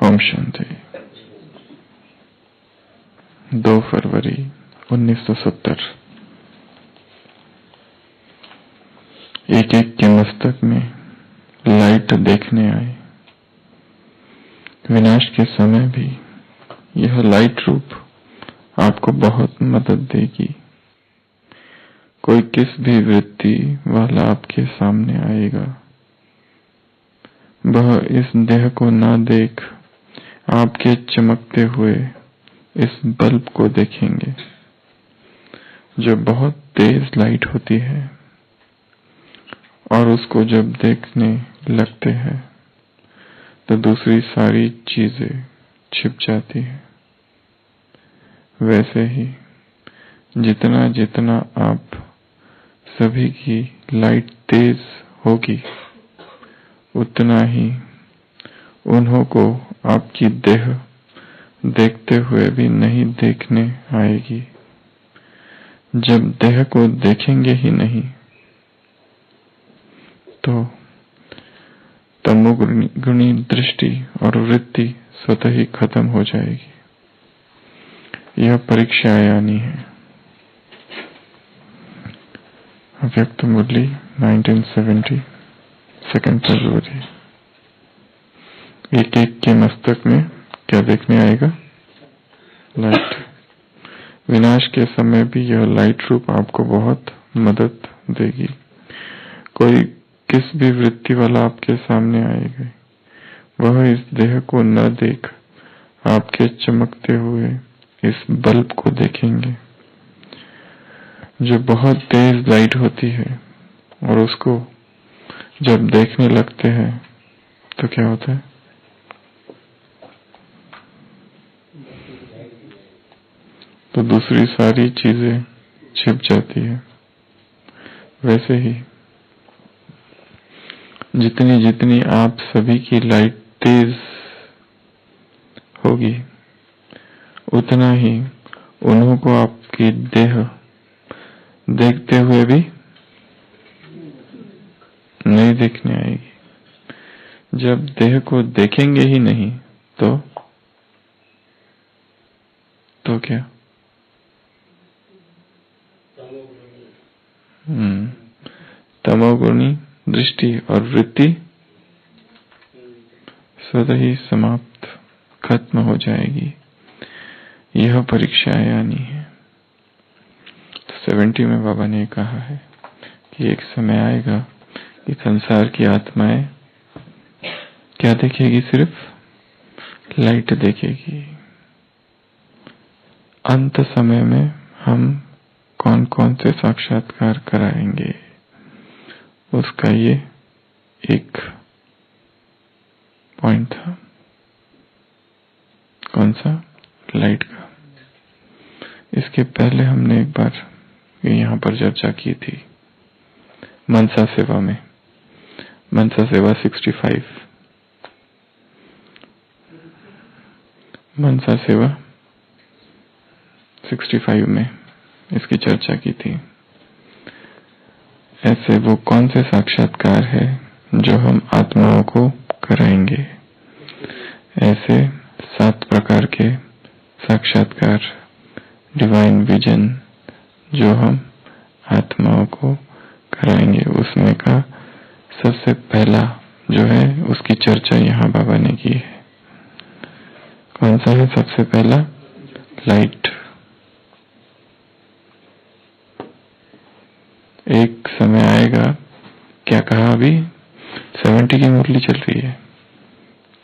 ओम शांति। 2 फरवरी 1970। एक एक के मस्तक में लाइट देखने आए। विनाश के समय भी यह लाइट रूप आपको बहुत मदद देगी। कोई किस भी वृत्ति वाला आपके सामने आएगा, वह इस देह को ना देख आपके चमकते हुए इस बल्ब को देखेंगे, जो बहुत तेज लाइट होती है, और उसको जब देखने लगते हैं तो दूसरी सारी चीजें छिप जाती हैं। वैसे ही जितना जितना आप सभी की लाइट तेज होगी, उतना ही उन्हों को आपकी देह देखते हुए भी नहीं देखने आएगी। जब देह को देखेंगे ही नहीं तो तमोगुणी दृष्टि और वृत्ति स्वतः ही खत्म हो जाएगी। यह परीक्षा आनी है। व्यक्त मुरली 1970 2 फरवरी। एक एक के मस्तक में क्या देखने आएगा? लाइट। विनाश के समय भी यह लाइट रूप आपको बहुत मदद देगी। कोई किस भी वृत्ति वाला आपके सामने आएगा, वह इस देह को न देख आपके चमकते हुए इस बल्ब को देखेंगे, जो बहुत तेज लाइट होती है, और उसको जब देखने लगते हैं तो क्या होता है? तो दूसरी सारी चीजें छिप जाती है। वैसे ही जितनी जितनी आप सभी की लाइट तेज होगी, उतना ही उन्हों को आपकी देह देखते हुए भी नहीं दिखने आएगी। जब देह को देखेंगे ही नहीं तो क्या? तमोगुणी दृष्टि और वृत्ति स्वतः ही समाप्त खत्म हो जाएगी। यह परीक्षा आनी है। तो 70 में बाबा ने कहा है कि एक समय आएगा कि संसार की आत्माएं क्या देखेगी? सिर्फ लाइट देखेगी। अंत समय में हम कौन कौन से साक्षात्कार कराएंगे, उसका ये एक पॉइंट था। कौन सा? लाइट का। इसके पहले हमने एक बार यहाँ पर चर्चा की थी मनसा सेवा में। मनसा सेवा 65, मनसा सेवा 65 में इसकी चर्चा की थी। ऐसे वो कौन से साक्षात्कार है जो हम आत्माओं को कराएंगे? ऐसे 7 प्रकार के साक्षात्कार, डिवाइन विजन, जो हम आत्माओं को कराएंगे। उसमें का सबसे पहला जो है, उसकी चर्चा यहाँ बाबा ने की है। कौन सा है सबसे पहला? लाइट। एक समय आएगा, क्या कहा? अभी 70 की मुरली चल रही है,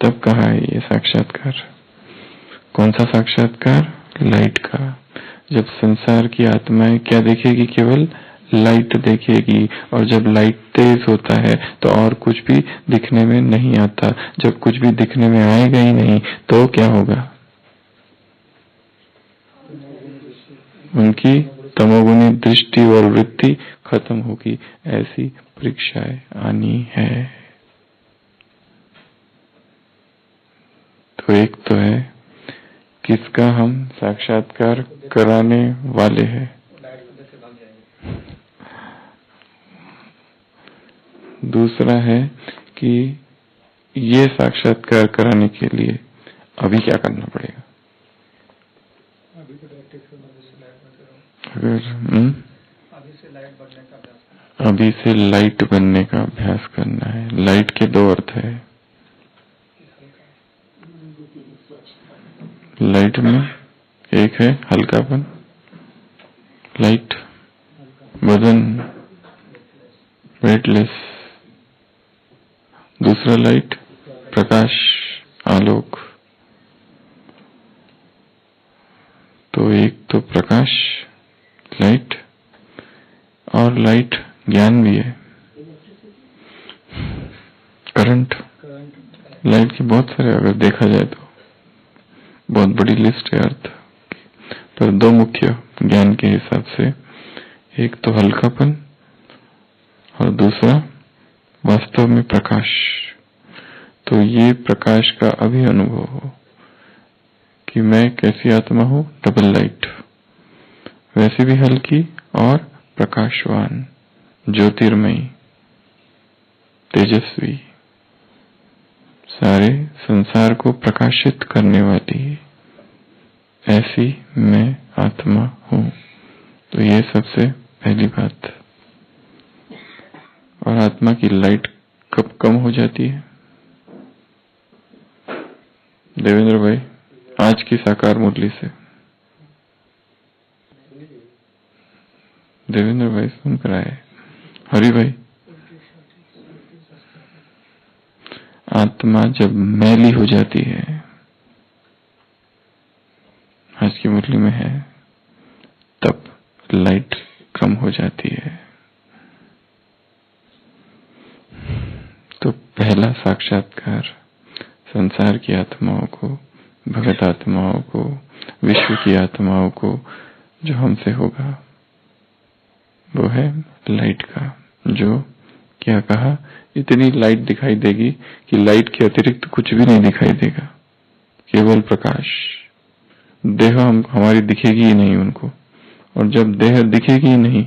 तब कहा है ये साक्षात्कार। कौन सा साक्षात्कार? लाइट का। जब संसार की आत्माएं क्या देखेगी? केवल लाइट देखेगी। और जब लाइट तेज होता है तो और कुछ भी दिखने में नहीं आता। जब कुछ भी दिखने में आएगा ही नहीं तो क्या होगा? उनकी तमोगुणी दृष्टि और वृत्ति खत्म होगी। ऐसी परीक्षाएं आनी है। तो एक तो है किसका हम साक्षात्कार कराने वाले हैं। दूसरा है कि ये साक्षात्कार कराने के लिए अभी क्या करना पड़ेगा? अगर अभी से लाइट बनने का अभ्यास करना है। लाइट के दो अर्थ है। लाइट में एक है हल्कापन, लाइट वजन, वेटलेस। दूसरा लाइट प्रकाश, आलोक। तो एक तो प्रकाश लाइट, और लाइट ज्ञान भी है, करंट। लाइट की बहुत सारे अगर देखा जाए तो बहुत बड़ी लिस्ट है अर्थ, पर दो मुख्य ज्ञान के हिसाब से, एक तो हल्कापन और दूसरा वास्तव में प्रकाश। तो ये प्रकाश का अभी अनुभव हो कि मैं कैसी आत्मा हूं, डबल लाइट, वैसी भी हल्की और प्रकाशवान, ज्योतिर्मयी, तेजस्वी, सारे संसार को प्रकाशित करने वाली, ऐसी मैं आत्मा हूं। तो ये सबसे पहली बात। और आत्मा की लाइट कब कम हो जाती है? देवेंद्र भाई, आज की साकार मुरली से। देवेंद्र भाई सुन कर आए। हरि भाई, आत्मा जब मैली हो जाती है, आज की मुरली में है, तब लाइट कम हो जाती है। तो पहला साक्षात्कार संसार की आत्माओं को, भगत आत्माओं को, विश्व की आत्माओं को जो हमसे होगा, वो है लाइट का। जो क्या कहा, इतनी लाइट दिखाई देगी कि लाइट के अतिरिक्त कुछ भी नहीं दिखाई देगा, केवल प्रकाश। देह हमारी दिखेगी ही नहीं उनको, और जब देह दिखेगी ही नहीं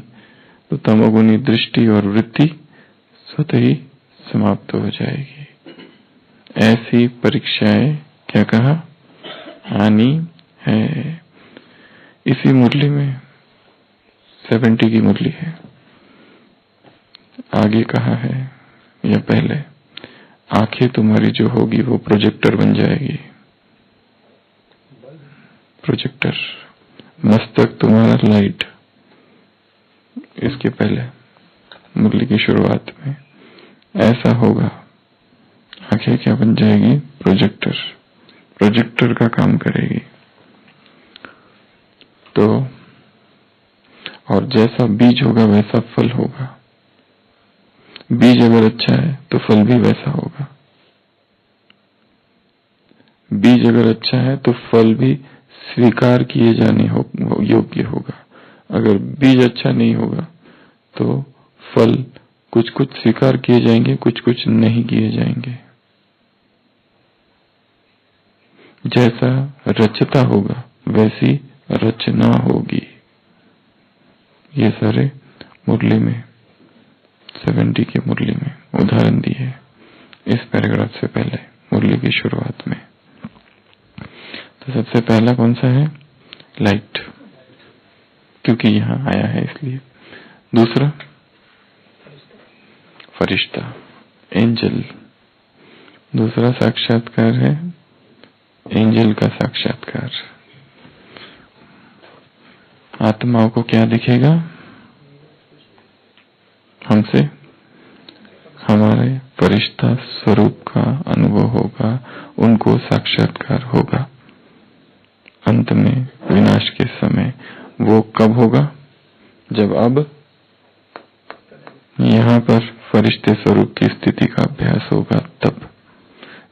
तो तमोगुनी दृष्टि और वृत्ति स्वतः ही समाप्त हो जाएगी। ऐसी परीक्षाएं क्या कहा, आनी है। इसी मुरली में 70 की मुरली है। आगे कहा है या पहले, आंखें तुम्हारी जो होगी वो प्रोजेक्टर बन जाएगी। प्रोजेक्टर, मस्तक तुम्हारा लाइट। इसके पहले मुरली की शुरुआत में ऐसा होगा, आंखें क्या बन जाएगी, प्रोजेक्टर। प्रोजेक्टर का काम करेगी। तो और जैसा बीज होगा वैसा फल होगा। बीज अगर अच्छा है तो फल भी वैसा होगा। बीज अगर अच्छा है तो फल भी स्वीकार किए जाने योग्य होगा। अगर बीज अच्छा नहीं होगा तो फल कुछ कुछ स्वीकार किए जाएंगे, कुछ कुछ नहीं किए जाएंगे। जैसा रचता होगा वैसी रचना होगी। ये सारे मुरली में 70 की मुरली में उदाहरण दिए इस पैराग्राफ से पहले, मुरली की शुरुआत में। तो सबसे पहला कौन सा है, लाइट, क्योंकि यहां आया है इसलिए। दूसरा फरिश्ता, एंजल। दूसरा साक्षात्कार है एंजल का साक्षात्कार। आत्माओं को क्या दिखेगा, हमसे हमारे फरिश्ता स्वरूप का अनुभव होगा, उनको साक्षात्कार होगा। अंत में विनाश के समय वो कब होगा, जब अब यहाँ पर फरिश्ते स्वरूप की स्थिति का अभ्यास होगा। तब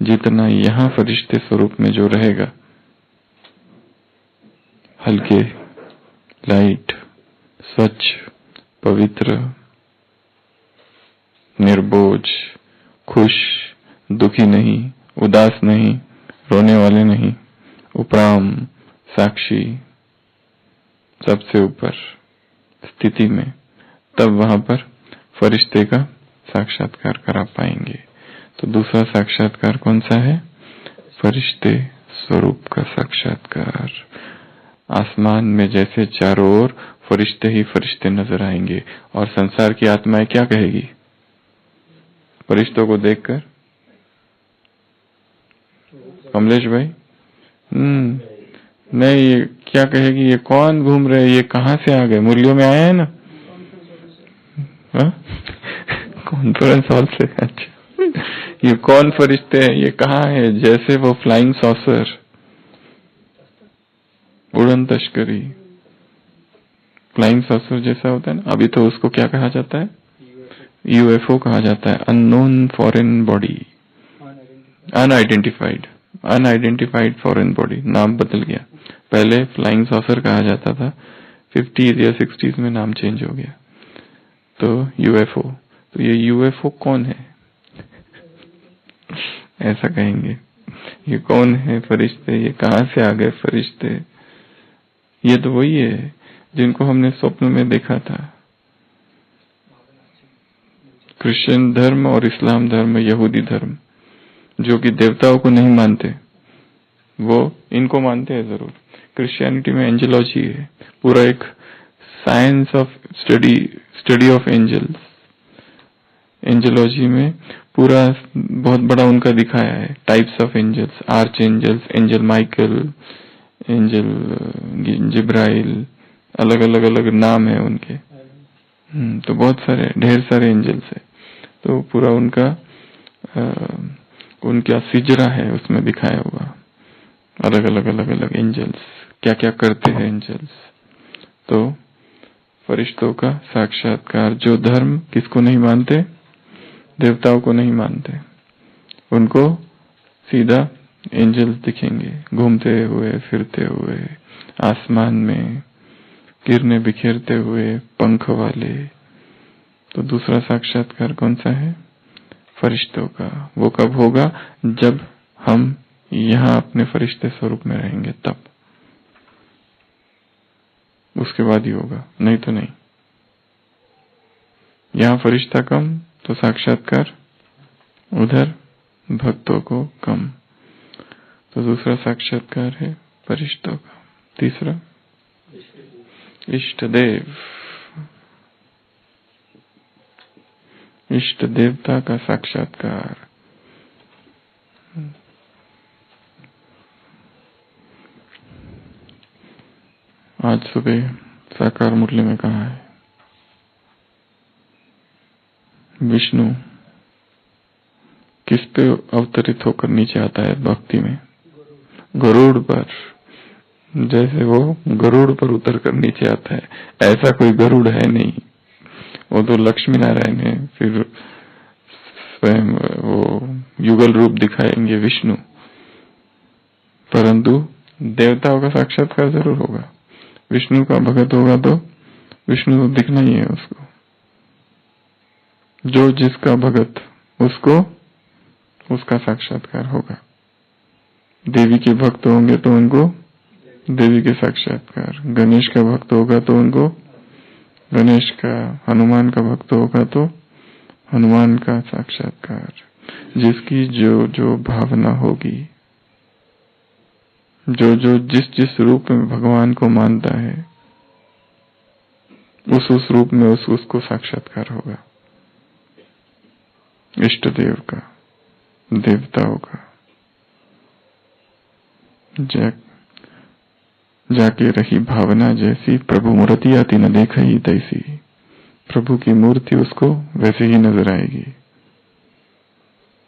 जितना यहाँ फरिश्ते स्वरूप में जो रहेगा, हल्के, लाइट, स्वच्छ, पवित्र, निर्बोझ, खुश, दुखी नहीं, उदास नहीं, रोने वाले नहीं, उपराम, साक्षी, सबसे ऊपर स्थिति में, तब वहां पर फरिश्ते का साक्षात्कार करा पाएंगे। तो दूसरा साक्षात्कार कौन सा है, फरिश्ते स्वरूप का साक्षात्कार। आसमान में जैसे चारों ओर फरिश्ते ही फरिश्ते नजर आएंगे, और संसार की आत्माएं क्या कहेगी फरिश्तों को देखकर? कमलेश भाई, नहीं, ये क्या कहेगी? ये कौन घूम रहे, ये कहाँ से आ गए? मुरलियों में आए हैं ना? कॉन्फ्रेंस हॉल से। अच्छा, ये कौन फरिश्ते हैं, ये कहाँ है? जैसे वो फ्लाइंग सॉसर, उड़न तश्करी, फ्लाइंग सॉसर जैसा होता है ना। अभी तो उसको क्या कहा जाता है? यूएफओ कहा जाता है, unknown foreign body, unidentified foreign body. नाम बदल गया, पहले फ्लाइंग सॉसर कहा जाता था, 50s या 60s में नाम चेंज हो गया तो यूएफओ। तो ये यूएफओ कौन है? ऐसा कहेंगे, ये कौन है फरिश्ते, ये कहाँ से आ गए फरिश्ते? ये तो वही है जिनको हमने स्वप्न में देखा था। क्रिश्चियन धर्म और इस्लाम धर्म, यहूदी धर्म, जो कि देवताओं को नहीं मानते, वो इनको मानते हैं जरूर। क्रिश्चियनिटी में एंजेलॉजी है, पूरा एक science of study of angels. Angelology में पूरा बहुत बड़ा उनका दिखाया है, types of angels, archangels, angel Michael, angel Jibrail, अलग अलग नाम है उनके। तो बहुत सारे, ढेर सारे एंजल्स है। तो पूरा उनका सिजरा है, उसमें दिखाया हुआ अलग अलग एंजल्स क्या क्या करते हैं एंजल्स। तो फरिश्तों का साक्षात्कार, जो धर्म किसको नहीं मानते? देवताओं को नहीं मानते, उनको सीधा एंजल्स दिखेंगे घूमते हुए, फिरते हुए आसमान में, किरणें बिखेरते हुए, पंख वाले। तो दूसरा साक्षात्कार कौन सा है? फरिश्तों का। वो कब होगा? जब हम यहाँ अपने फरिश्ते स्वरूप में रहेंगे, तब, उसके बाद ही होगा, नहीं तो नहीं। यहाँ फरिश्ता कम तो साक्षात्कार उधर भक्तों को कम। तो दूसरा साक्षात्कार है फरिश्तों का। तीसरा इष्ट देव, इष्ट देवता का साक्षात्कार। आज सुबह साकार मुरली में कहा है, विष्णु किस पे अवतरित होकर नीचे आता है भक्ति में? गरुड़ पर। जैसे वो गरुड़ पर उतर कर नीचे आता है, ऐसा कोई गरुड़ है नहीं, वो तो लक्ष्मी नारायण है। फिर स्वयं वो युगल रूप दिखाएंगे विष्णु, परंतु देवताओं का साक्षात्कार जरूर होगा। विष्णु का भगत होगा तो विष्णु तो दिखना ही है उसको। जो जिसका भगत, उसको उसका साक्षात्कार होगा। देवी के भक्त होंगे तो उनको देवी के साक्षात्कार, गणेश का भक्त होगा तो उनको गणेश का, हनुमान का भक्त होगा तो हनुमान का साक्षात्कार। जिसकी जो जो भावना होगी, जो जो जिस रूप में भगवान को मानता है, उस रूप में उसको साक्षात्कार होगा। इष्ट देव का, देवताओं का। जाके रही भावना जैसी, प्रभु मूर्ति आती न देखई तैसी। प्रभु की मूर्ति उसको वैसे ही नजर आएगी।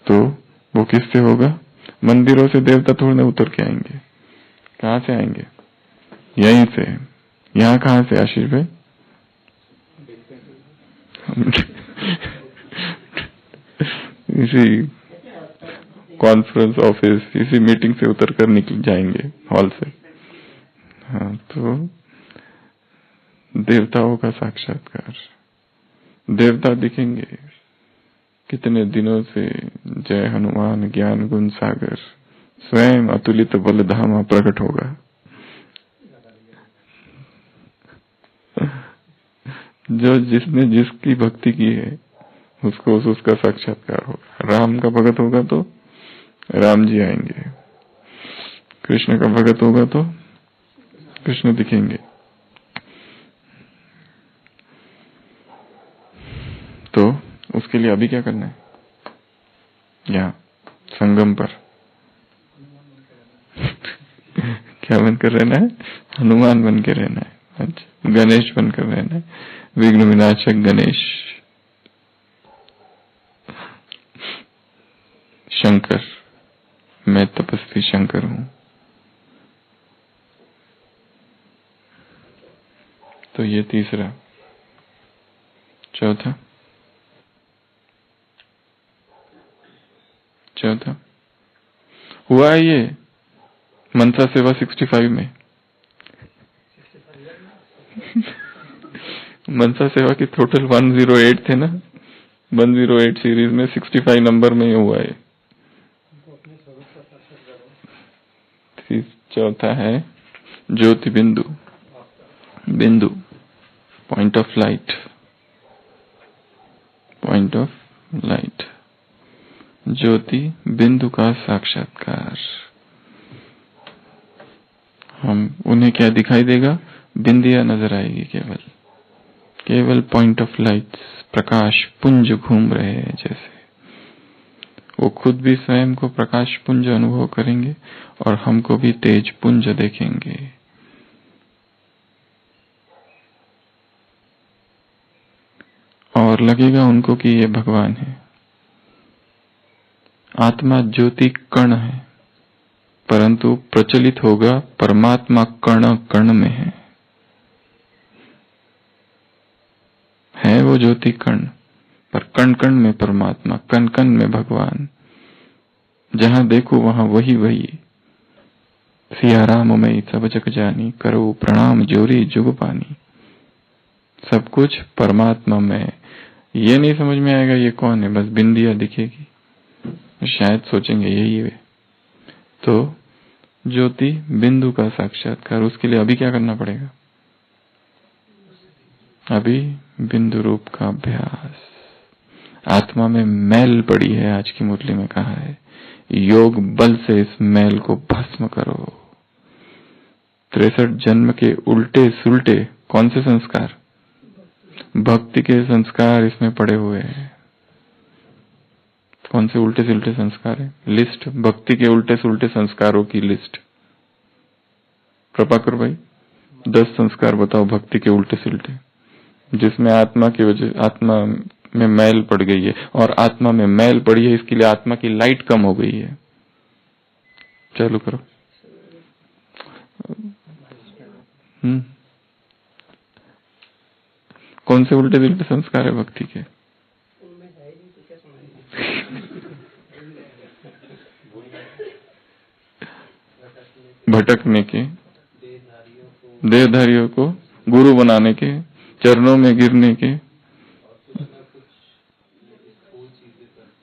तो वो किससे होगा? मंदिरों से देवता थोड़े न उतर के आएंगे। कहाँ से आएंगे? यहीं से। यहाँ कहाँ से आशीष भाई? इसी कॉन्फ्रेंस ऑफिस, इसी मीटिंग से उतर कर निकल जाएंगे हॉल से। हाँ, तो देवताओं का साक्षात्कार, देवता दिखेंगे। कितने दिनों से जय हनुमान ज्ञान गुण सागर, स्वयं अतुलित बलधामा प्रकट होगा। जो जिसने जिसकी भक्ति की है उसको उसका साक्षात्कार होगा। राम का भगत होगा तो राम जी आएंगे, कृष्ण का भगत होगा तो कृष्ण दिखेंगे। तो उसके लिए अभी क्या करना है? यहाँ संगम पर क्या बनकर रहना है? हनुमान बन के रहना है। अच्छा, गणेश बनकर रहना है, विघ्न विनाशक गणेश। शंकर, मैं तपस्वी शंकर हूं। तो ये तीसरा। चौथा हुआ है ये मनसा सेवा 65 में। मनसा सेवा की टोटल 108 थे ना, 108 सीरीज में 65 नंबर में ही हुआ है। चौथा है ज्योति बिंदु, बिंदु point of light, point of light, ज्योति बिंदु का साक्षात्कार। हम उन्हें क्या दिखाई देगा? बिंदिया नजर आएगी, केवल पॉइंट ऑफ लाइट, प्रकाश पुंज घूम रहे हैं जैसे। वो खुद भी स्वयं को प्रकाश पुंज अनुभव करेंगे और हमको भी तेज पुंज देखेंगे। और लगेगा उनको कि ये भगवान है। आत्मा ज्योति कण है, परंतु प्रचलित होगा परमात्मा कण कण में है वो ज्योति कण, पर कण कण में परमात्मा, कण कण में भगवान। जहां देखो वहां वही वही। सिया राम में सब जग जानी, करो प्रणाम जोरी जुग पानी। सब कुछ परमात्मा में। ये नहीं समझ में आएगा ये कौन है, बस बिंदिया दिखेगी, शायद सोचेंगे यही है। तो ज्योति बिंदु का साक्षात्कार, उसके लिए अभी क्या करना पड़ेगा? अभी बिंदु रूप का अभ्यास। आत्मा में मैल पड़ी है, आज की मुरली में कहा है, योग बल से इस मैल को भस्म करो। 63 जन्म के उल्टे सुलटे कौन से संस्कार? भक्ति के संस्कार इसमें पड़े हुए हैं। कौन से उल्टे सुलटे संस्कार है? लिस्ट, भक्ति के उल्टे सुलटे संस्कारों की लिस्ट। प्रभाकर भाई 10 संस्कार बताओ भक्ति के उल्टे सुलटे, जिसमें आत्मा की वजह, आत्मा में मैल पड़ गई है, और आत्मा में मैल पड़ी है इसके लिए आत्मा की लाइट कम हो गई है। चालू करो। कौन से उल्टे सुलटे संस्कार है भक्ति के? भटकने के, देहधारियों को गुरु बनाने के, चरणों में गिरने के,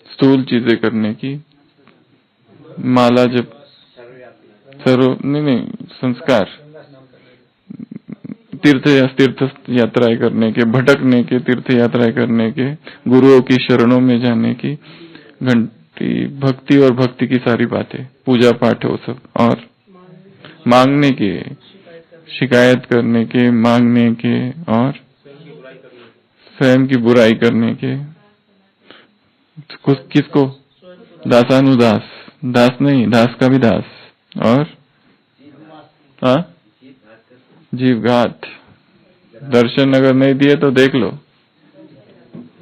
स्थूल चीजें करने की, माला जब नहीं संस्कार, तीर्थ यात्राएं करने के, भटकने के, तीर्थ यात्राएं करने के, गुरुओं की शरणों में जाने की, घंटी भक्ति और भक्ति की सारी बातें, पूजा पाठ वो सब, और मांगने के, शिकायत करने के, मांगने के, और स्वयं की बुराई करने के। किसको? दासानुदास, दास नहीं, दास का भी दास, और जीवघात। दर्शन अगर नहीं दिए तो देख लो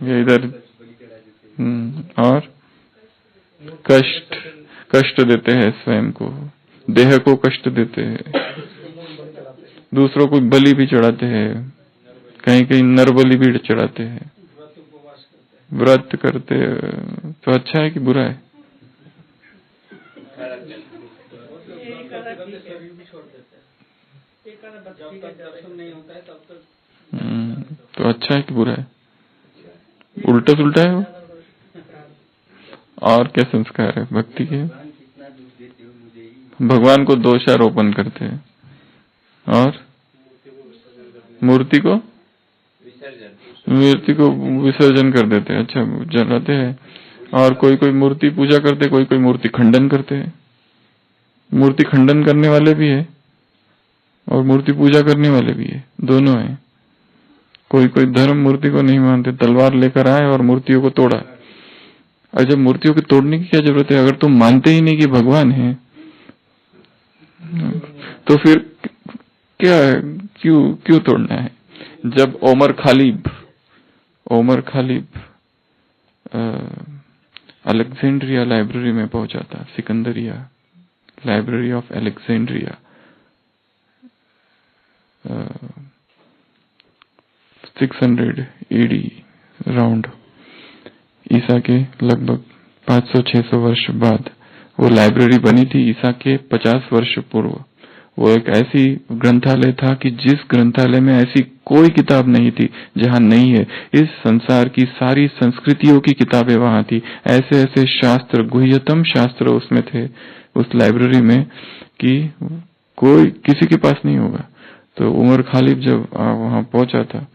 ये इधर। और कष्ट देते हैं स्वयं को, देह को कष्ट देते हैं, दूसरों को बलि भी चढ़ाते हैं, कहीं कहीं नर बलि भी चढ़ाते हैं, व्रत करते। तो अच्छा है कि बुरा है? तो अच्छा है कि बुरा है? उल्टा सुल्टा है वो। और क्या संस्कार है भक्ति के? भगवान को दोषारोपण करते हैं और मूर्ति को विसर्जन कर देते हैं। अच्छा, जलाते हैं। और कोई कोई मूर्ति पूजा करते, कोई कोई मूर्ति खंडन करते हैं। मूर्ति खंडन करने वाले भी है और मूर्ति पूजा करने वाले भी है, दोनों है। कोई कोई धर्म मूर्ति को नहीं मानते, तलवार लेकर आए और मूर्तियों को तोड़ा। और जब मूर्तियों को तोड़ने की क्या जरूरत है? अगर तुम मानते ही नहीं कि भगवान है तो फिर क्या है? क्यों क्यों तोड़ना है? जब ओमर खालिब अलेक्जेंड्रिया लाइब्रेरी में पहुंचा था, सिकंदरिया library of Alexandria, 600 AD round, ईसा के लगभग 500-600 वर्ष बाद वो लाइब्रेरी बनी थी। ईसा के 50 वर्ष पूर्व वो एक ऐसी ग्रंथालय था कि जिस ग्रंथालय में ऐसी कोई किताब नहीं थी जहां नहीं है। इस संसार की सारी संस्कृतियों की किताबें वहां थी। ऐसे ऐसे शास्त्र, गुह्यतम शास्त्र उसमें थे उस लाइब्रेरी में कि कोई किसी के पास नहीं होगा। तो उमर खालिद जब वहां पहुंचा था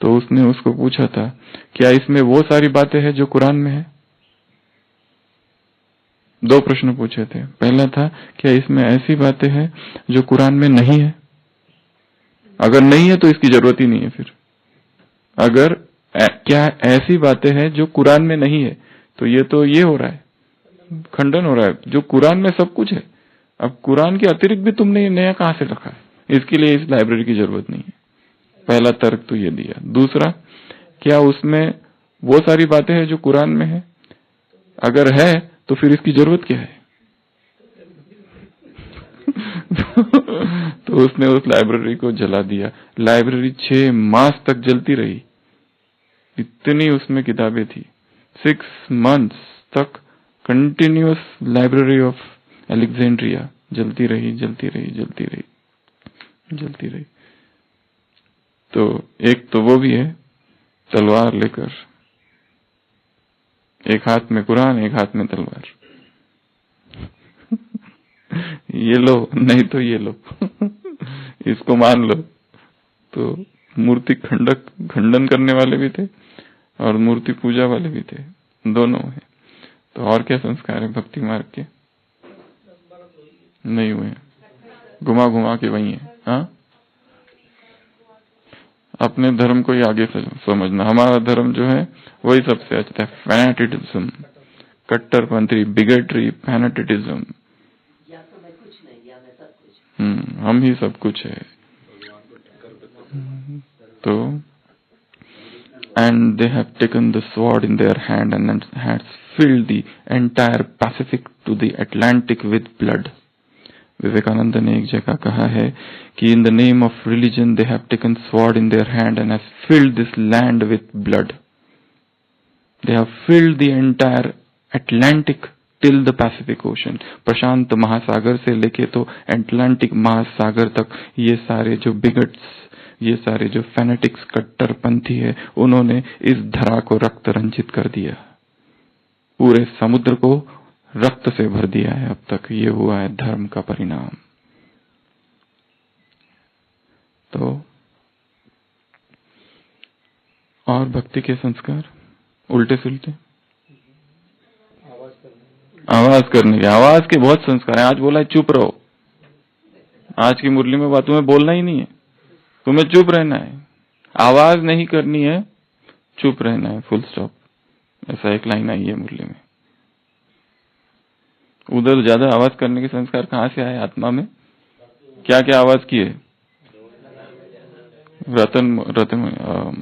तो उसने उसको पूछा था, क्या इसमें वो सारी बातें हैं जो कुरान में है? 2 प्रश्न पूछे थे। पहला था, क्या इसमें ऐसी बातें हैं जो कुरान में नहीं है? अगर नहीं है तो इसकी जरूरत ही नहीं है। फिर अगर क्या ऐसी बातें हैं जो कुरान में नहीं है, तो ये हो रहा है, खंडन हो रहा है। जो कुरान में सब कुछ है, अब कुरान के अतिरिक्त भी तुमने ये नया कहां से रखा है? इसके लिए इस लाइब्रेरी की जरूरत नहीं है। पहला तर्क तो ये दिया। दूसरा, क्या उसमें वो सारी बातें हैं जो कुरान में है? अगर है तो फिर इसकी जरूरत क्या है? तो उसने उस लाइब्रेरी को जला दिया। लाइब्रेरी 6 मास तक जलती रही, इतनी उसमें किताबें थी। 6 मंथ्स तक कंटिन्यूअस लाइब्रेरी ऑफ अलेक्जेंड्रिया जलती रही, जलती रही, जलती रही, जलती रही। तो एक तो वो भी है, तलवार लेकर, एक हाथ में कुरान, एक हाथ में तलवार। ये लो, नहीं तो ये लो। इसको मान लो। तो मूर्ति खंडन करने वाले भी थे और मूर्ति पूजा वाले भी थे, दोनों है। तो और क्या संस्कार है भक्ति मार्ग के? नहीं हुए, घुमा घुमा के वही है। हाँ, अपने धर्म को ही आगे समझना। हमारा धर्म जो है वही सबसे अच्छा है। फैनेटिज्म, कट्टरपंथी, बिगेटरी, फैनेटिज्म। हम ही सब कुछ है। तो and they have taken the sword in their hand and has filled the entire Pacific to the Atlantic with blood. Vivekananda ने एक जगह कहा है कि in the name of religion they have taken sword in their hand and has filled this land with blood. They have filled the entire Atlantic till the Pacific Ocean. प्रशांत महासागर से लेके तो अटलांटिक महासागर तक ये सारे जो बिगट्स, ये सारे जो फैनेटिक्स, कट्टरपंथी है, उन्होंने इस धरा को रक्त रंजित कर दिया। पूरे समुद्र को रक्त से भर दिया है अब तक। ये हुआ है धर्म का परिणाम। तो और भक्ति के संस्कार उल्टे सुलटे, आवाज करने के, आवाज के बहुत संस्कार है। आज बोला है चुप रहो। आज की मुरली में बात, तुम्हें बोलना ही नहीं है, तुम्हें चुप रहना है, आवाज नहीं करनी है, चुप रहना है, फुल स्टॉप। ऐसा एक लाइन आई है मुरली में। उधर ज्यादा आवाज करने के संस्कार कहां से आए आत्मा में? क्या क्या आवाज किए?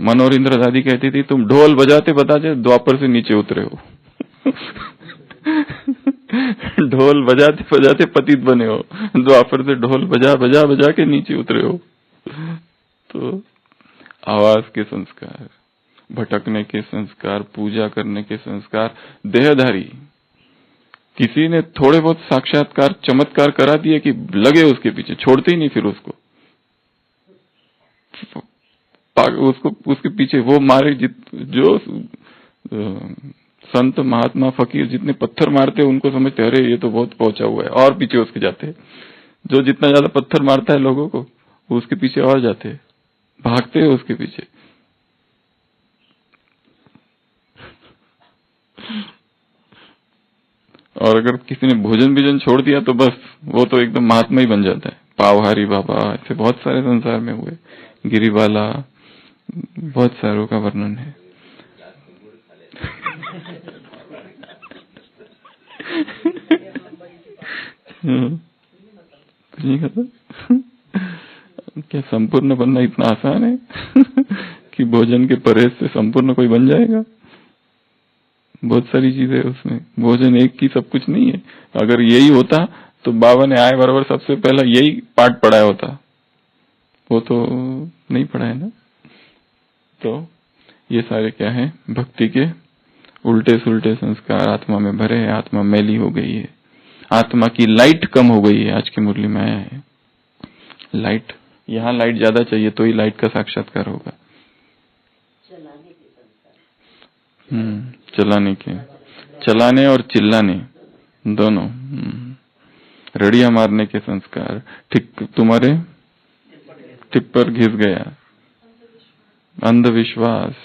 मनोरिंद्र दादी कहती थी, तुम ढोल बजाते बजाते द्वापर से नीचे उतरे हो। ढोल बजाते बजाते पतित बने हो, द्वापर से ढोल बजा बजा बजा के नीचे उतरे हो। तो आवाज के संस्कार, भटकने के संस्कार, पूजा करने के संस्कार, देहधारी। किसी ने थोड़े बहुत साक्षात्कार, चमत्कार करा दिए कि लगे उसके पीछे, छोड़ते ही नहीं फिर उसको उसके पीछे वो मारे। जो संत, महात्मा, फकीर जितने पत्थर मारते हैं उनको समझते अरे ये तो बहुत पहुंचा हुआ है, और पीछे उसके जाते हैं। जो जितना ज्यादा पत्थर मारता है लोगों को, उसके पीछे और जाते हैं, भागते हैं उसके पीछे। और अगर किसी ने भोजन भीजन छोड़ दिया तो बस वो तो एकदम महात्मा ही बन जाता है। पावहारी बाबा, ऐसे बहुत सारे संसार में हुए, गिरिबाला, बहुत सारों का वर्णन है। कुछ नहीं खाता। क्या संपूर्ण बनना इतना आसान है कि भोजन के परहेज से संपूर्ण कोई बन जाएगा? बहुत सारी चीजें उसमें, भोजन एक की सब कुछ नहीं है। अगर यही होता तो बाबा ने आए बराबर सबसे पहला यही पाठ पढ़ाया होता, वो तो नहीं पढ़ाया ना। तो ये सारे क्या है? भक्ति के उल्टे सुल्टे संस्कार आत्मा में भरे हैं। आत्मा मैली हो गई है, आत्मा की लाइट कम हो गई है। आज की मुरली में आया है लाइट, यहाँ लाइट ज्यादा चाहिए तो ही लाइट का साक्षात्कार होगा। चलाने और चिल्लाने दोनों, रड़िया मारने के संस्कार। ठीक तुम्हारे टिप पर घिस गया। अंधविश्वास,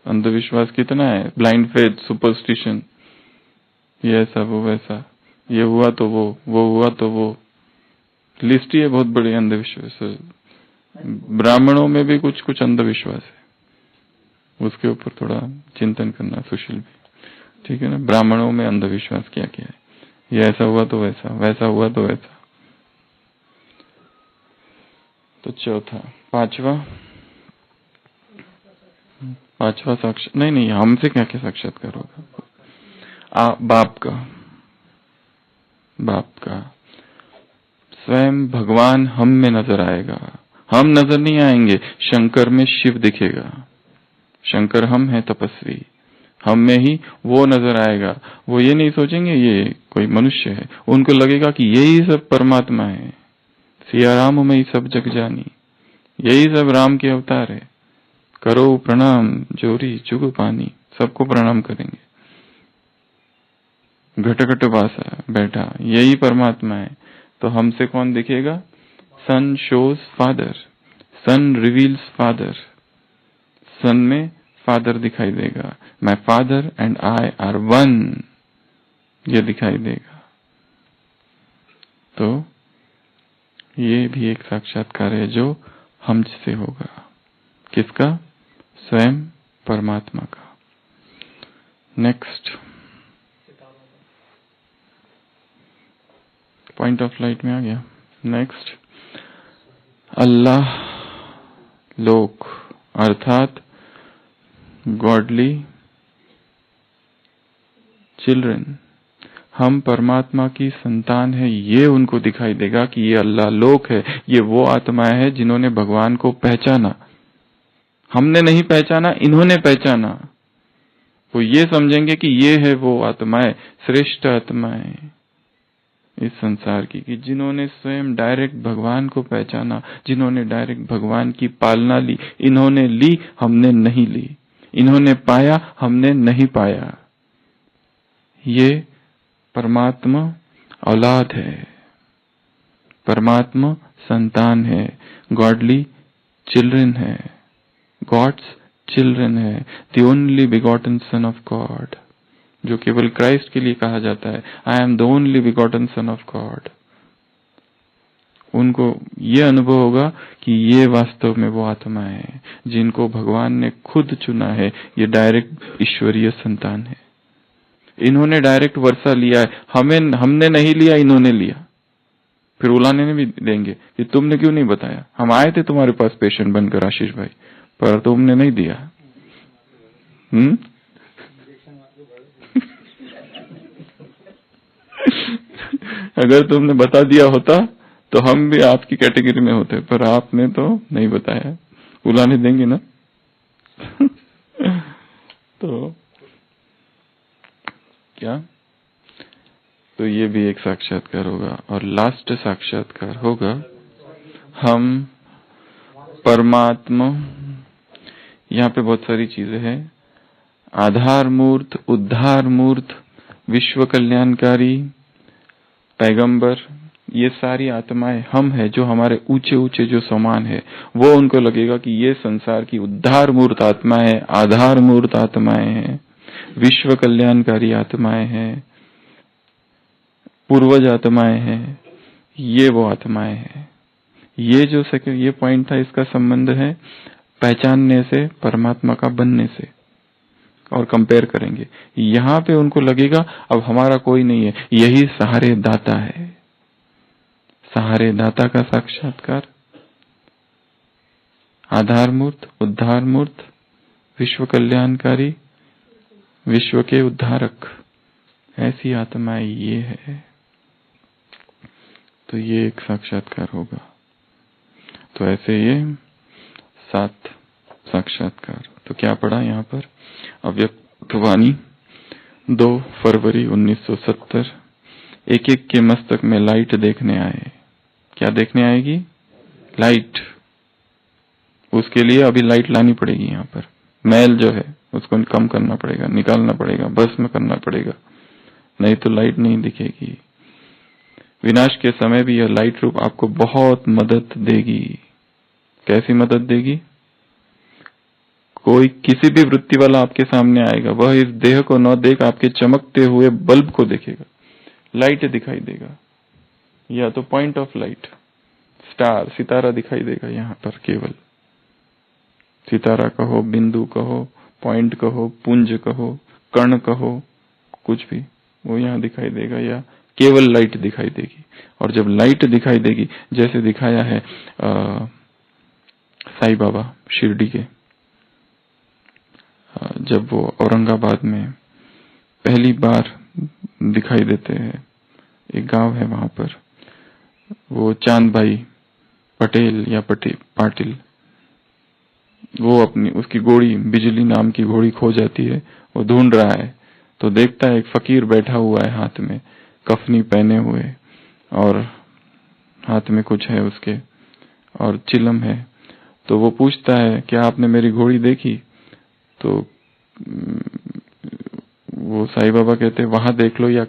अंधविश्वास कितना है? ब्लाइंड फेथ, सुपरस्टिशन, ये ऐसा वो वैसा, ये हुआ तो वो हुआ तो वो, लिस्ट ही है बहुत बड़ी अंधविश्वास। ब्राह्मणों में भी कुछ कुछ अंधविश्वास है, उसके ऊपर थोड़ा चिंतन करना सुशील भी, ठीक है ना। ब्राह्मणों में अंधविश्वास क्या क्या है? ये ऐसा हुआ तो वैसा, वैसा हुआ तो वैसा। तो चौथा, पांचवा साक्षात नहीं, हमसे क्या क्या साक्षात्कार होगा? बाप का स्वयं भगवान हम में नजर आएगा। हम नजर नहीं आएंगे, शंकर में शिव दिखेगा। शंकर हम है तपस्वी, हम में ही वो नजर आएगा। वो ये नहीं सोचेंगे ये कोई मनुष्य है, उनको लगेगा कि यही सब परमात्मा है। सिया राम में ही सब जग जानी, यही सब राम के अवतार है। करो प्रणाम जोरी जुग पानी, सबको प्रणाम करेंगे। घट घट वासा बैठा, यही परमात्मा है। तो हमसे कौन दिखेगा? सन शोज फादर, सन रिवील्स फादर। सन में फादर दिखाई देगा। My father and I R one, ये दिखाई देगा। तो ये भी एक साक्षात्कार है जो हमसे होगा। किसका? स्वयं परमात्मा का। नेक्स्ट पॉइंट ऑफ लाइट में आ गया। नेक्स्ट, अल्लाह लोक अर्थात गॉडली चिल्ड्रन, हम परमात्मा की संतान है, ये उनको दिखाई देगा कि ये अल्लाह लोक है। ये वो आत्माएं है जिन्होंने भगवान को पहचाना। हमने नहीं पहचाना, इन्होंने पहचाना। वो ये समझेंगे कि ये है वो आत्माएं, श्रेष्ठ आत्माएं इस संसार की, कि जिन्होंने स्वयं डायरेक्ट भगवान को पहचाना, जिन्होंने डायरेक्ट भगवान की पालना ली। इन्होंने ली, हमने नहीं ली। इन्होंने पाया, हमने नहीं पाया। ये परमात्मा औलाद है, परमात्मा संतान है, गॉडली चिल्ड्रन है, गॉड्स चिल्ड्रन है, the only begotten son of God, जो केवल क्राइस्ट के लिए कहा जाता है, I am the only begotten son of God. उनको ये अनुभव होगा कि ये वास्तव में वो आत्मा है जिनको भगवान ने खुद चुना है। ये डायरेक्ट ईश्वरीय संतान है। इन्होंने डायरेक्ट वर्षा लिया है, हमने नहीं लिया, इन्होंने लिया। फिर उलाने भी देंगे कि तुमने क्यों नहीं बताया, हम आए थे तुम्हारे पास पेशेंट बनकर आशीष भाई, पर तुमने नहीं दिया। अगर तुमने बता दिया होता तो हम भी आपकी कैटेगरी में होते, पर आपने तो नहीं बताया। उलाने देंगे ना। तो क्या, तो ये भी एक साक्षात्कार होगा। और लास्ट साक्षात्कार होगा, हम परमात्मा, यहाँ पे बहुत सारी चीजें हैं। आधार मूर्त, उद्धार मूर्त, विश्व कल्याणकारी, पैगंबर, ये सारी आत्माएं हम है जो हमारे ऊंचे ऊंचे जो समान है। वो उनको लगेगा कि ये संसार की उद्धार मूर्त आत्माएं, आधार मूर्त आत्माएं हैं, विश्व कल्याणकारी आत्माएं हैं। पूर्वज आत्माएं हैं, ये वो आत्माएं हैं। ये जो सेकंड ये पॉइंट था, इसका संबंध है पहचानने से, परमात्मा का बनने से। और कंपेयर करेंगे, यहाँ पे उनको लगेगा अब हमारा कोई नहीं है, यही सहारे दाता है। सहारे दाता का साक्षात्कार, आधार मूर्त, उद्धार मूर्त, विश्व कल्याणकारी, विश्व के उद्धारक, ऐसी आत्माएं ये है। तो ये एक साक्षात्कार होगा। तो ऐसे ये 7 साक्षात्कार। तो क्या पढ़ा यहाँ पर? अव्यक्त वाणी 2 फरवरी 1970। एक एक के मस्तक में लाइट देखने आए। क्या देखने आएगी? लाइट। उसके लिए अभी लाइट लानी पड़ेगी। यहाँ पर मैल जो है उसको कम करना पड़ेगा, निकालना पड़ेगा, भस्म करना पड़ेगा, नहीं तो लाइट नहीं दिखेगी। विनाश के समय भी यह लाइट रूप आपको बहुत मदद देगी। कैसी मदद देगी? कोई किसी भी वृत्ति वाला आपके सामने आएगा, वह इस देह को न देख आपके चमकते हुए बल्ब को देखेगा, लाइट दिखाई देगा, या तो पॉइंट ऑफ लाइट, स्टार, सितारा दिखाई देगा। यहाँ पर केवल सितारा कहो, बिंदु कहो, पॉइंट कहो, पुंज कहो, कण कहो, कुछ भी वो यहाँ दिखाई देगा, या केवल लाइट दिखाई देगी। और जब लाइट दिखाई देगी, जैसे दिखाया है साईं बाबा शिरडी के, जब वो औरंगाबाद में पहली बार दिखाई देते हैं, एक गांव है वहां पर, वो चांद भाई पटेल या पाटिल, वो अपनी उसकी घोड़ी, बिजली नाम की घोड़ी खो जाती है। वो ढूंढ रहा है तो देखता है एक फकीर बैठा हुआ है, हाथ में कफनी पहने हुए, और हाथ में कुछ है उसके, और चिलम है। तो वो पूछता है क्या आपने मेरी घोड़ी देखी? तो वो साईं बाबा कहते हैं वहां देख लो, या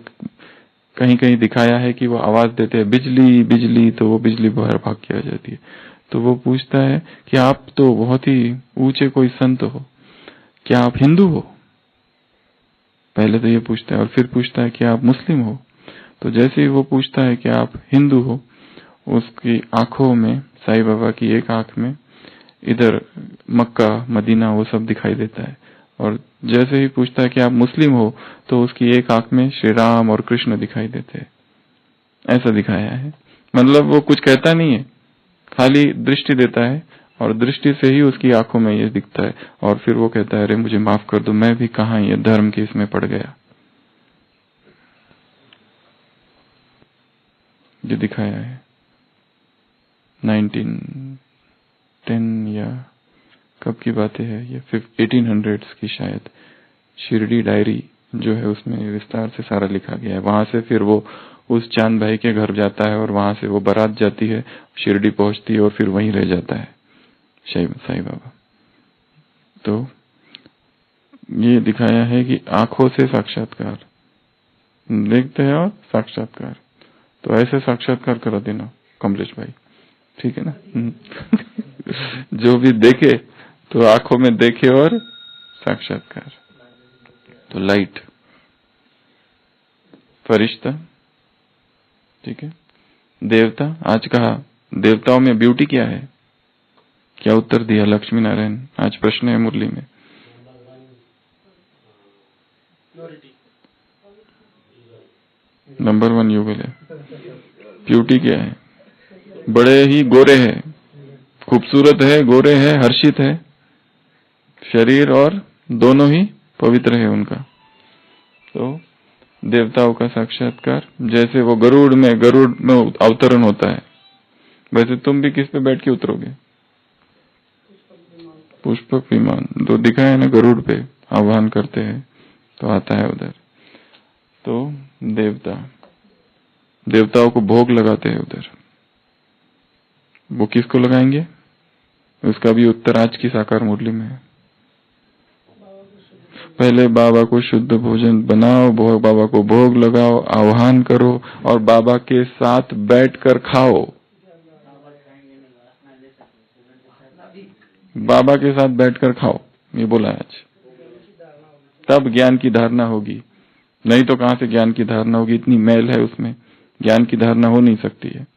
कहीं कहीं दिखाया है कि वो आवाज देते हैं बिजली बिजली, तो वो बिजली बाहर भाग के आ जाती है। तो वो पूछता है कि आप तो बहुत ही ऊंचे कोई संत हो, क्या आप हिंदू हो? पहले तो ये पूछता है, और फिर पूछता है कि आप मुस्लिम हो? तो जैसे ही वो पूछता है कि आप हिंदू हो, उसकी आंखों में, साईं बाबा की एक आंख में इधर मक्का मदीना वो सब दिखाई देता है, और जैसे ही पूछता है कि आप मुस्लिम हो, तो उसकी एक आंख में श्री राम और कृष्ण दिखाई देते हैं। ऐसा दिखाया है। मतलब वो कुछ कहता नहीं है, खाली दृष्टि देता है, और दृष्टि से ही उसकी आंखों में ये दिखता है। और फिर वो कहता है अरे मुझे माफ कर दो, मैं भी कहाँ ये धर्म के इसमें पड़ गया। ये दिखाया है 1910 या कब की बातें है ये, 1800s की शायद, शिरडी डायरी जो है उसमें विस्तार से सारा लिखा गया है। वहां से फिर वो उस चांद भाई के घर जाता है, और वहां से वो बारात जाती है, शिरडी पहुंचती है, और फिर वहीं रह जाता है साईं बाबा। तो ये दिखाया है कि आंखों से साक्षात्कार देखते हैं और साक्षात्कार। तो ऐसे साक्षात्कार करा देना कमलेश भाई, ठीक है ना? जो भी देखे तो आंखों में देखे और साक्षात्कार। तो लाइट, फरिश्ता, ठीक है। देवता, आज कहा देवताओं में ब्यूटी क्या है? क्या उत्तर दिया लक्ष्मी नारायण? आज प्रश्न है मुरली में। नंबर 1 युगल है। ब्यूटी क्या है? बड़े ही गोरे हैं, खूबसूरत है, गोरे है, हर्षित है, शरीर और दोनों ही पवित्र है उनका। तो देवताओं का साक्षात्कार, जैसे वो गरुड़ में अवतरण होता है, वैसे तुम भी किस पे बैठ के उतरोगे? पुष्पक विमान, तो दिखा है ना, गरुड़ पे आह्वान करते हैं तो आता है उधर। तो देवताओं को भोग लगाते हैं उधर। वो किसको लगाएंगे? उसका भी उत्तर आज की साकार मुरली में है। पहले बाबा को शुद्ध भोजन बनाओ, बाबा को भोग लगाओ, आह्वान करो, और बाबा के साथ बैठकर खाओ। बाबा के साथ बैठकर खाओ, ये बोला आज। तब ज्ञान की धारणा होगी, नहीं तो कहां से ज्ञान की धारणा होगी? इतनी मैल है उसमें, ज्ञान की धारणा हो नहीं सकती है।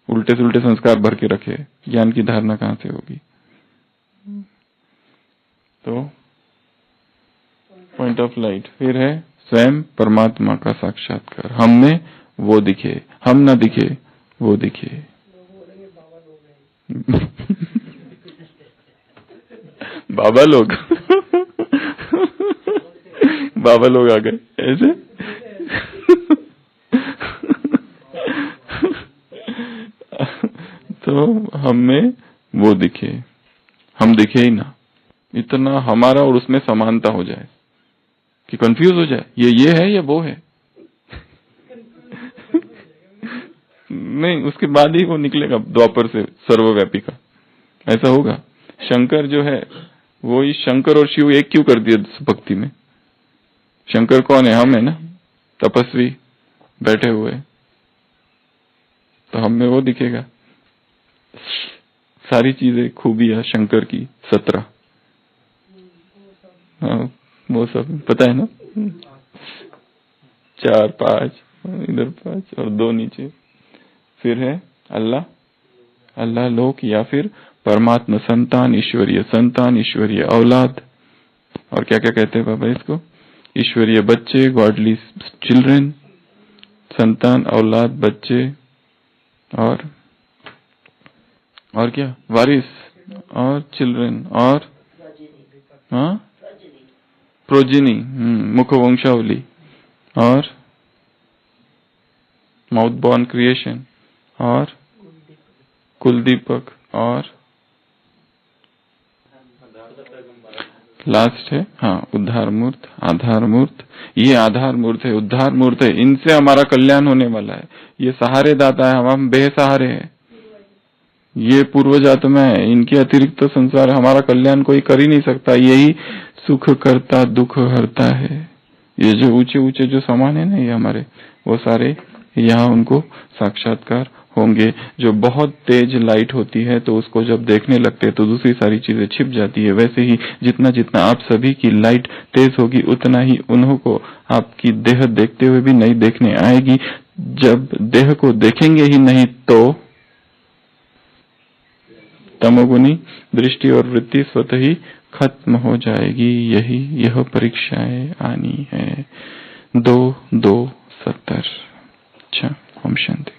उल्टे से उल्टे संस्कार भर के रखे, ज्ञान की धारणा कहां से होगी? तो पॉइंट ऑफ लाइट फिर है स्वयं परमात्मा का साक्षात्कार। हम में वो दिखे, हम ना दिखे वो दिखे। बाबा लोग बाबा लोग आ गए ऐसे। तो हम में वो दिखे, हम दिखे ही ना, इतना हमारा और उसमें समानता हो जाए कि कंफ्यूज हो जाए ये है या वो है। नहीं, उसके बाद ही वो निकलेगा द्वापर से सर्वव्यापी का, ऐसा होगा। शंकर जो है वो ही, शंकर और शिव एक क्यों कर दिया भक्ति में? शंकर कौन है? हम है ना, तपस्वी बैठे हुए, तो हम में वो दिखेगा। सारी चीजें खूबियां शंकर की 17, हाँ वो सब पता है ना, 4 5 इधर 5 और 2 नीचे। फिर है अल्लाह, अल्लाह लोक या फिर परमात्मा, संतान ईश्वरीय, संतान ईश्वरीय औलाद, और क्या क्या कहते हैं बाबा इसको? ईश्वरीय बच्चे, गॉडली चिल्ड्रन, संतान औलाद बच्चे, और क्या? वारिस और चिल्ड्रन और हाँ प्रोजिनी, मुख वंशावली और माउथ बॉर्न क्रिएशन और कुलदीपक और लास्ट है हाँ उद्धार मूर्त, आधार मूर्त। ये आधार मूर्त है, उद्धार मूर्त है, इनसे हमारा कल्याण होने वाला है। ये सहारे दाता है, हम बेसहारे हैं। ये पूर्वज आत्मा है, इनके अतिरिक्त तो संसार हमारा कल्याण कोई कर ही नहीं सकता। यही सुख करता दुख हरता है। ये जो ऊंचे ऊंचे जो सामान है ना, ये हमारे, वो सारे यहाँ उनको साक्षात्कार होंगे। जो बहुत तेज लाइट होती है तो उसको जब देखने लगते हैं तो दूसरी सारी चीजें छिप जाती है। वैसे ही जितना जितना आप सभी की लाइट तेज होगी उतना ही उन्हों को आपकी देह देखते हुए भी नहीं देखने आएगी। जब देह को देखेंगे ही नहीं तो तमोगुनी दृष्टि और वृत्ति स्वतः ही खत्म हो जाएगी। यह परीक्षाएं आनी है। 2-2-70। अच्छा, ओम शांति।